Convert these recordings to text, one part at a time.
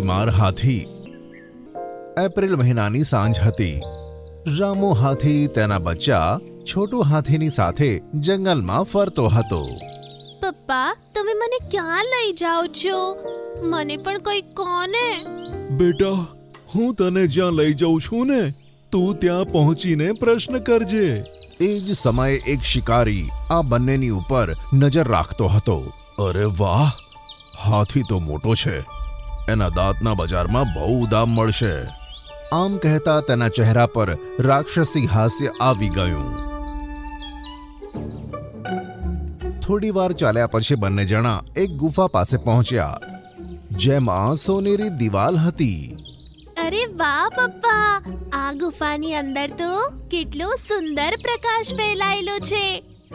બીમાર હાથી. એપ્રિલ મહિનાની સાંજ હતી. રામુ હાથી તેના બચ્ચા છોટુ હાથીની સાથે જંગલમાં ફરતો હતો. પપ્પા, તમે મને ક્યાં લઈ જાઓ છો? મને પણ કોઈ કોને? બેટા, હું તને જ્યાં લઈ જાઉં છું ને, તું ત્યાં પહોંચીને પ્રશ્ન કરજે. એ જ સમયે એક શિકારી આ બંનેની ઉપર નજર રાખતો હતો. અરે વાહ, હાથી તો મોટો છે. એના દાંતના બજારમાં બહુ દામ મળશે. આમ કહેતા તેના ચહેરા પર રાક્ષસી હાસ્ય આવી ગયું. થોડી વાર ચાલ્યા પછી બંને જણા એક ગુફા પાસે પહોંચ્યા, જેમાં સોનેરી દિવાલ હતી. અરે વાહ પપ્પા, આ ગુફાની અંદર તો કેટલો સુંદર પ્રકાશ ફેલાયેલો છે.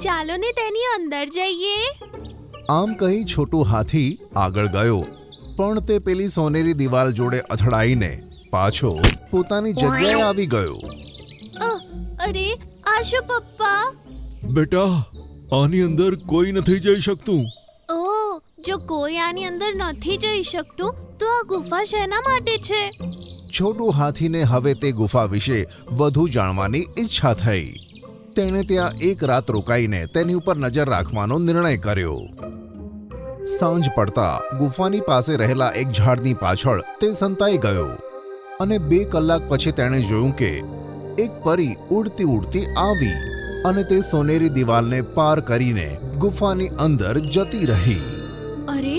ચાલો ને તેની અંદર જઈએ. આમ કહી છોટુ હાથી આગળ ગયો, પણ તે પેલી સોનેરી દિવાલ જોડે અથડાઈને પાછો પોતાની જગ્યાએ આવી ગયો. અરે આ શું પપ્પા? બેટા, આની અંદર કોઈ નથી જઈ શકતું. ઓહ, જો કોઈ આની અંદર નથી જઈ શકતું તો આ ગુફા શેના માટે છે? છોટુ હાથીને હવે તે ગુફા વિશે વધુ જાણવાની ઈચ્છા થઈ. તેણે ત્યાં એક રાત રોકાઈને તેની ઉપર નજર રાખવાનો નિર્ણય કર્યો. સાંજ પડતા ગુફાની પાસે રહેલા એક ઝાડની પાછળ તે સંતાઈ ગયો અને 2 કલાક પછી તેણે જોયું કે એક પરી ઉડતી ઉડતી આવી અને તે સોનેરી દિવાલને પાર કરીને ગુફાની અંદર જતી રહી. અરે,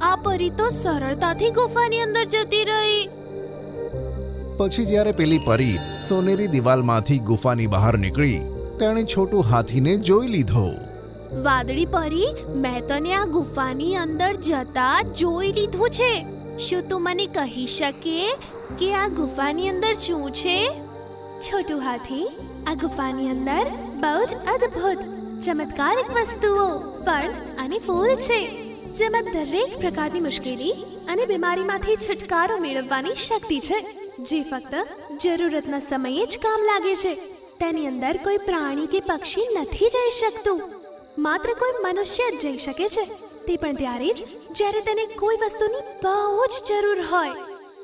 આ પરી તો સરળતાથી ગુફાની અંદર જતી રહી. પછી જ્યારે પેલી પરી સોનેરી દિવાલમાંથી ગુફાની બહાર નીકળી, તેણે છોટુ હાથીને જોઈ લીધો. વાદળી પરી, મેં તને આ ગુફાની અંદર જતા જોઈ લીધું છે. શું તું મને કહી શકે કે આ ગુફાની અંદર શું છે? છોટુ હાથી, આ ગુફાની અંદર બહુ જ અદ્ભુત ચમત્કારિક વસ્તુઓ, ફળ અને ફૂલ છે, જેમાં દરેક પ્રકારની મુશ્કેલી અને બીમારીમાંથી છુટકારો મેળવવાની શક્તિ છે, જે ફક્ત જરૂરતના સમયે જ કામ લાગે છે. તેની અંદર કોઈ પ્રાણી કે પક્ષી નથી જઈ શકતું. માત્ર કોઈ મનુષ્ય જ જઈ શકે છે, તે પણ ત્યારે જ જ્યારે તેને કોઈ વસ્તુની બહુ જ જરૂર હોય.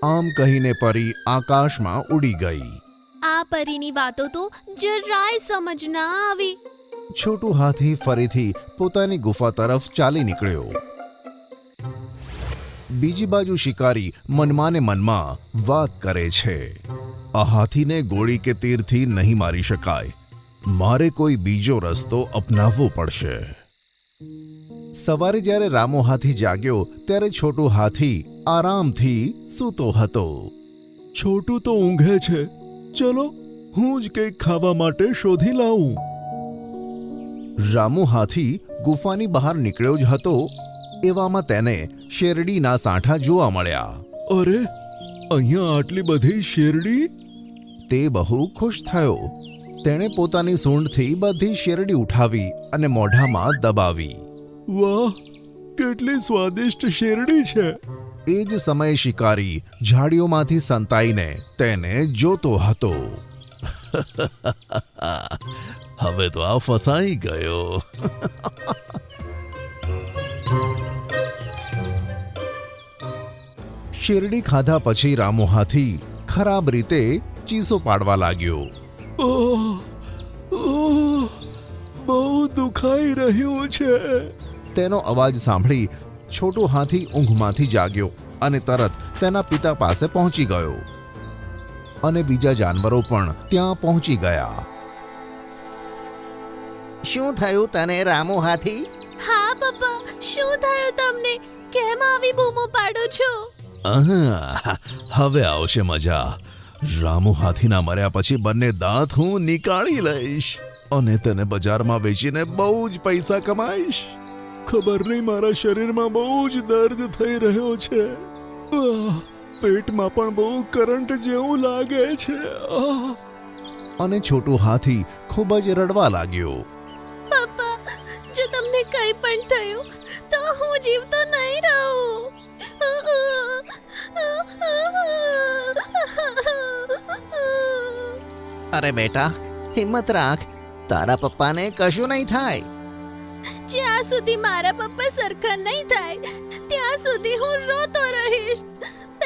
આમ કહીને પરી આકાશમાં ઉડી ગઈ. આ પરીની વાતો તો જરાય સમજ ના આવી. છોટુ હાથી ફરીથી પોતાની ગુફા તરફ ચાલી નીકળ્યો. બીજી બાજુ શિકારી મનમાં ને મનમાં વાત કરે છે, આ હાથીને ગોળી કે તીરથી નહીં મારી શકાય. મારે કોઈ બીજો રસ્તો અપનાવવો પડશે. સવારે જ્યારે રામુ હાથી જાગ્યો ત્યારે છોટુ હાથી આરામથી સૂતો હતો. છોટું તો ઊંઘે છે. ચલો, હું જ કંઈક ખાવા માટે શોધી લાવું. રામુ હાથી ગુફાની બહાર નીકળ્યો જ હતો, એવામાં તેને શેરડીના સાંઠા જોવા મળ્યા. અરે, અહીંયા આટલી બધી શેરડી! તે બહુ ખુશ થયો. તેણે પોતાની સૂંઢથી બધી શેરડી ઉઠાવી અને મોઢામાં દબાવી. વાહ, કેટલી સ્વાદિષ્ટ શેરડી છે! એ જ સમયે શિકારી ઝાડીઓમાંથી સંતાઈને તેને જોતો હતો. હવે તો આ ફસાઈ ગયો. શેરડી ખાધા પછી રામુ હાથી ખરાબ રીતે ચીસો પાડવા લાગ્યો. બહુ દુખાઈ રહ્યું છે. તેનો અવાજ સાંભળી છોટુ હાથી ઊંઘમાંથી જાગ્યો અને તરત તેના પિતા પાસે પહોંચી ગયો. અને બીજા જાનવરો પણ ત્યાં પહોંચી ગયા. શું થયું તને, રામુ હાથી? હા પપ્પા, શું થયું તમને? કેમ આવી બૂમો પાડો છો? હવે આવશે મજા. રામુ હાથીના મર્યા પછી બંને દાંત હું નીકાળી લઈશ અને તેને બજારમાં વેચીને બહુ જ પૈસા કમાઈશ. ખબર નહીં, મારા શરીરમાં બહુ જ દર્દ થઈ રહ્યો છે. પેટમાં પણ બહુ કરંટ જેવું લાગે છે. અને છોટુ હાથી ખૂબ જ રડવા લાગ્યો. પપ્પા, જો તમને કંઈ પણ થયું તો હું જીવતો નહીં રહું. અરે બેટા, હિંમત રાખ. તારા પપ્પાને કશું નહીં થાય. જ્યાં સુધી મારા પપ્પા સરખા નહીં થાય ત્યાં સુધી હું રોતો રહીશ.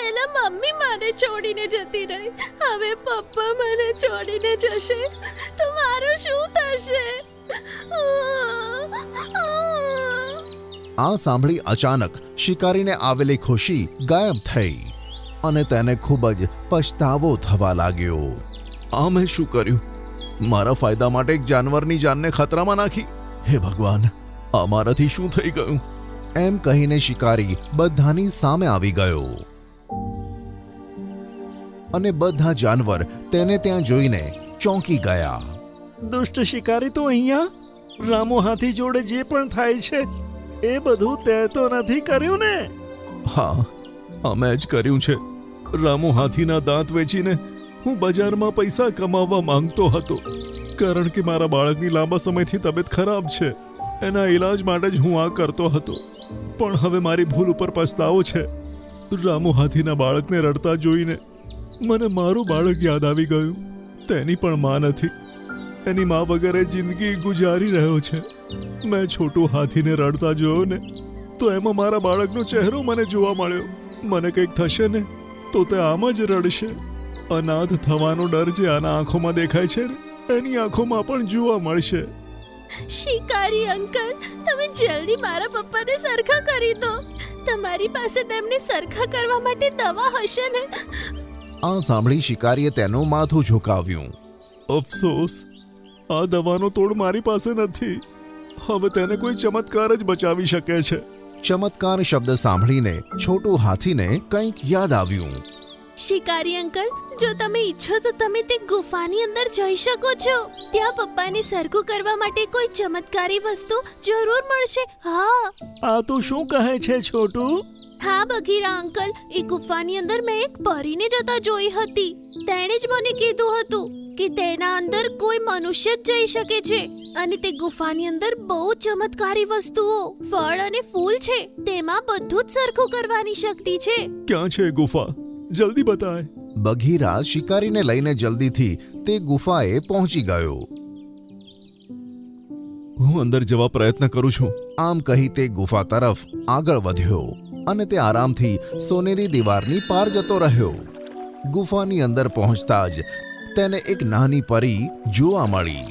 પહેલા મમ્મી મને છોડીને જતી રહી, હવે પપ્પા મને છોડીને જશે તો મારું શું થશે? આ સાંભળી અચાનક શિકારીને આવેલી ખુશી ગાયબ થઈ અને તેને ખૂબ જ પછતાવો થવા લાગ્યો. આ મેં શું કર્યું? મારા ફાયદા માટે એક જાનવરની જાનને ખતરામાં નાખી. હે ભગવાન, આ મારાથી શું થઈ ગયું? એમ કહીને શિકારી બધાની સામે આવી ગયો અને બધા જાનવર તેને ત્યાં જોઈને ચોંકી ગયા. દુષ્ટ શિકારી તો અહીંયા? રામુ હાથી જોડે જે પણ થાય છે એ બધું તે તો નથી કર્યું ને? હા, અમે જ કર્યું છે. રામુ હાથીના દાંત વેચીને હું બજારમાં પૈસા કમાવવા માંગતો હતો, કારણ કે મારા બાળકની લાંબા સમયથી તબિયત ખરાબ છે. એના ઈલાજ માટે જ હું આ કરતો હતો. પણ હવે મારી ભૂલ ઉપર પછતાવો છે. રામુ હાથીના બાળકને રડતા જોઈને મને મારું બાળક યાદ આવી ગયું. તેની પણ માં નથી. એની માં વગર એ જિંદગી ગુજારી રહ્યો છે. મેં છોટું હાથીને રડતા જોયો ને તો એમાં મારા બાળકનો ચહેરો મને જોવા મળ્યો. મને કંઈક થશે ને તો તે આમ જ રડશે. અનાથ થવાનો ડર જે આના આંખોમાં દેખાય છે ને, એની આંખોમાં પણ જોવા મળશે. શિકારી અંકલ, તમે જલ્દી મારા પપ્પાને સરખા કરી દો. તમારી પાસે તેમને સરખા કરવા માટે દવા હશે ને? આ સાંભળી શિકારીએ તેનું માથું ઝુકાવ્યું. અફસોસ, આ દવાનો તોડ મારી પાસે નથી. હવે તેને કોઈ ચમત્કાર જ બચાવી શકે છે. ચમત્કાર શબ્દ સાંભળીને છોટું હાથીને કંઈક યાદ આવ્યું. શિકારી અંકલ, જો તમે ઈચ્છો તો તમે તે ગુફાની અંદર જઈ શકો છો. ત્યાં પપ્પાને સરખું કરવા માટે કોઈ ચમત્કારી વસ્તુ જરૂર મળશે. હા આ તો શું કહે છે છોટું? હા બઘીરા અંકલ, એ ગુફાની અંદર મેં એક પરીને જતા જોઈ હતી. તેણે જ મને કીધું હતું કે તેના અંદર કોઈ મનુષ્ય જ જઈ શકે છે અને તે ગુફાની અંદર બહુ ચમત્કારી વસ્તુઓ, ફળ અને ફૂલ છે. તેમાં બધું જ સરખું કરવાની શક્તિ છે. ક્યાં છે ગુફા? જલ્દી બતાય. બઘીરા શિકારીને લઈને જલ્દીથી તે ગુફાએ પહોંચી ગયો. હું અંદર જવા પ્રયત્ન કરું છું. આમ કહી તે ગુફા તરફ આગળ વધ્યો અને તે આરામથી સોનેરી દીવારની પાર જતો રહ્યો. ગુફાની અંદર પહોંચતા જ તેને એક નાની પરી જોવા મળી.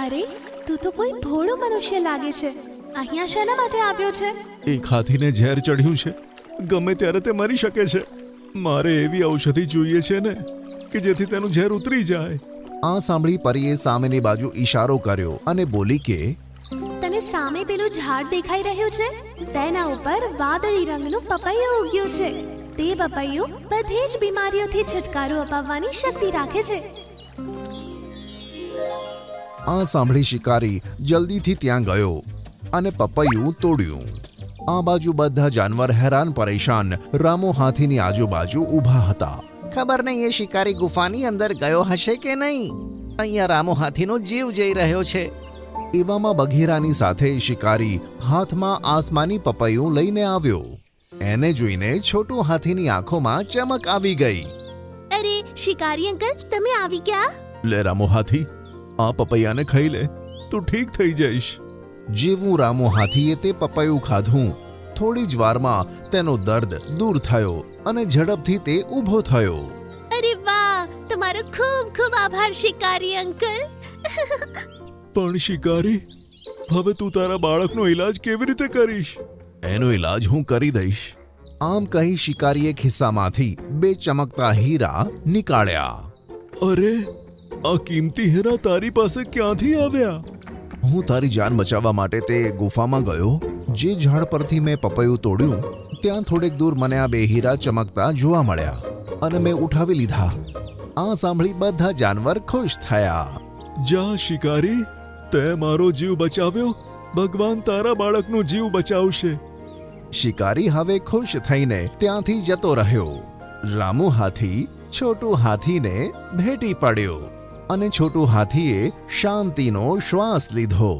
અરે, તું તો કોઈ ભોળો મનુષ્ય લાગે છે. અહીંયા શાના માટે આવ્યો છે? એક હાથીને ઝેર ચડ્યું છે. ગમે ત્યારે તે મરી શકે છે. મારે એવી ઔષધિ જોઈએ છે ને કે જેથી તેનું ઝેર ઉતરી જાય. આ સાંભળી પરીએ સામેની બાજુ ઈશારો કર્યો અને બોલી કે તને સામે પેલું ઝાડ દેખાઈ રહ્યું છે? તેના ઉપર વાદળી રંગનું પપૈયું ઉગ્યું છે. તે પપૈયું બધી જ બીમારીઓથી છુટકારો અપાવવાની શક્તિ રાખે છે. આ સાંભળી શિકારી જલ્દીથી ત્યાં ગયો અને પપૈયું તોડ્યું. આ બાજુ બધા જાનવર હેરાન પરેશાન રામુ હાથીની આજુબાજુ ઊભા હતા. ખબર નહીં એ શિકારી ગુફાની અંદર ગયો હશે કે નહીં. અહીંયા રામુ હાથીનો જીવ જઈ રહ્યો છે. એવામાં બઘીરાની સાથે શિકારી હાથમાં આસમાની પપૈયું લઈને આવ્યો. એને જોઈને છોટું હાથીની આંખોમાં ચમક આવી ગઈ. અરે શિકારી અંકલ, તમે આવી ગયા? લે રામુ હાથી, આ પપૈયાને ખાઈ લે, તું ઠીક થઈ જઈશ. જેવું રામુ હાથીએ તે પપૈયું ખાધું, થોડી જ વારમાં તેનો દર્દ દૂર થયો અને ઝડપથી તે ઊભો થયો. અરે વાહ, તમારો ખૂબ ખૂબ આભાર શિકારી અંકલ. પણ શિકારી, હવે તું તારા બાળકનો ઈલાજ કેવી રીતે કરીશ? એનો ઈલાજ હું કરી દઈશ. આમ કહી શિકારીએ ખિસ્સામાંથી 2 ચમકતા હીરા નીકાળ્યા. અરે, આ કિંમતી હીરા તારી પાસે ક્યાંથી આવ્યા? હું તારી જાન બચાવવા માટે તે ગુફામાં ગયો. જે ઝાડ પરથી મેં પપૈયું તોડ્યું ત્યાં થોડેક દૂર મને આ 2 હીરા ચમકતા જોવા મળ્યા અને મેં ઉઠાવી લીધા. આ સાંભળી બધા જાનવર ખુશ થયા. જા શિકારી, તે મારો જીવ બચાવ્યો. ભગવાન તારા બાળકનો જીવ બચાવશે. શિકારી હવે ખુશ થઈને ત્યાંથી જતો રહ્યો. રામુ હાથી છોટું હાથીને ભેટી પડ્યો અને છોટું હાથીએ શાંતિનો શ્વાસ લીધો.